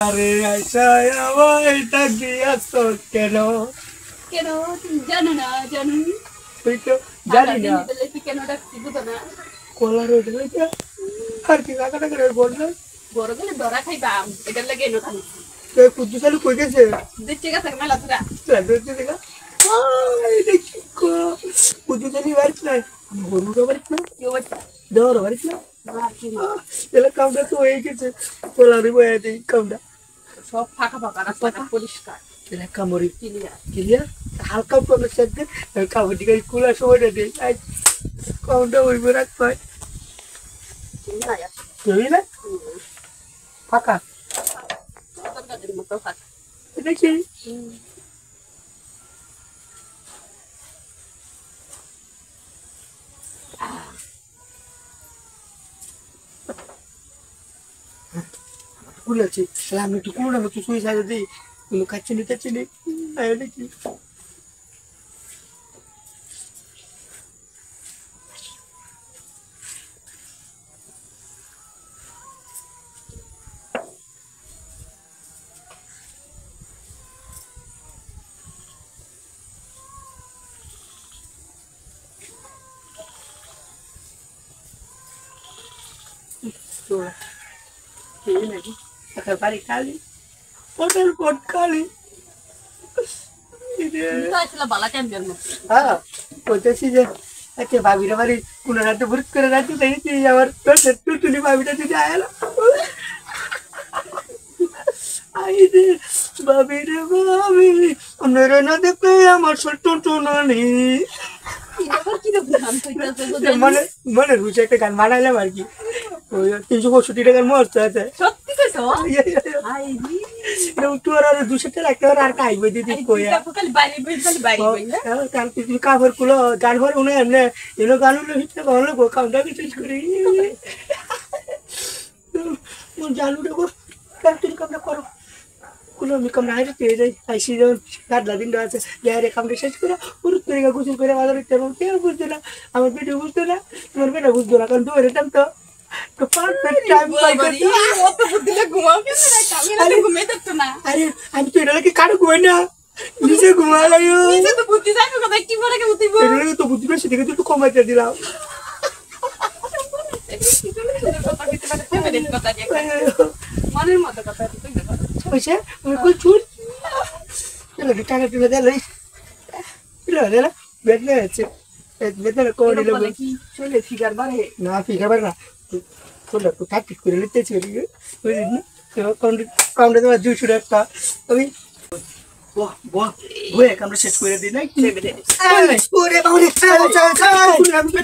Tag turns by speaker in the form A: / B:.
A: আরে আশায় আমায় ডাক দিয়াছ কেন?
B: কেন তুমি জানো না? জানো
A: তুই তো জানি না।
B: কেন ডাকছি বুঝো না?
A: কলার রোড হইতে আর কি কাকাটা করে বললো
B: বড় গেলে ধরা খাইবাম এটার লাগে এনো খাই
A: তুই কুদ্দু চালু কই গেছে
B: দেখছে গেছে মেলা তোরা
A: দেখতে দেখা আই দেখি কো কুদ্দু চালু বাড়িছ না গরুটা বাড়িছ না
B: কেউ বাচ্চা
A: দৌড় বাড়িছ না
B: মার কি
A: এলা কামটা তো হয়ে গেছে কলার বয়ে দেই কামটা
B: সব ফাঁকা ফাঁকা রাস্তাটা পরিষ্কার
A: এলা কামড়ি
B: ক্লিয়ার
A: ক্লিয়ার হালকা একটু আমরা সেদ্ধে কামড়ি গাই কুলা সময়টা দেই আই কামটা ওই রাখ পায়
B: না
A: তুই না ফাঁকা
B: তরকারির মতো ফাঁকা
A: দেখি কুলাচ্ছি আমি একটু কুলোটা একটু শুয়ে সাজা দিই কোনো খাচ্ছি নি খাচ্ছি নি দেখি নাকি বাড়ি খালি হোটেল কোট খালি
B: বালা চ্যাম্পিয়ন
A: হ্যাঁ বলতেছি যে আচ্ছা ভাবিরা বাড়ি কোনো রাতে ভুট করে রাখতে দেখেছি আমার টুটুলি ভাবিটা যদি আয়ালো আই রে ভাবি রে ভাবি মেরে না দেখে আমার টুনটুনি মানে মানে রুচি একটা গান বানাইলাম আর কি ওই 365 টাকার মস্ত আছে
B: সত্যি কইছো
A: তোর আর 200 টাকা রাখতে আর খাইবে দিদি কইয়া কারণ তুমি কাপড় খুলো গান ভরে উনি এমনি এলো গান হলো হিটটা ভালো গো কাউন্টাকে চেঞ্জ করি জানু রে গো কারণ তুমি কামটা করো কুলো আমি কামটা হাইরে পেয়ে যাই আইসি যখন গাদলা দিন আছে যাই কামটা শেষ করে পুরো তরিকা গোসল করে বাজারে তেমন কেউ বুঝতো না আমার বেটা বুঝতো না তোমার বেটা বুঝতো না কারণ দৌড়ে টাইম তো পারফেক্ট টাইম পাই আরে আমি তো এটা কি কারো ঘুমাই না নিজে ঘুমালাইও
B: তো বুদ্ধি জানো কথা কি পরে কে বুদ্ধি
A: এটা তো বুদ্ধি বেশি দেখে তো কমাইতে দিলাম
B: মনের মতো কথা
A: পয়সা আমি কই চুর চলো টাকা তুলে দে লই দিলা বেদলে আছে বেদলে কোন দিল
B: কি চলে ফিগার বাড়ে
A: না ফিগার বাড়ে না তোলা তো কাট করে নিতে চলি বুঝলি কাউন্টে তোমার 200 টাকা আমি বাহ বাহ বয়ে কামড়ে শেষ করে দিই না ওরে বাবা রে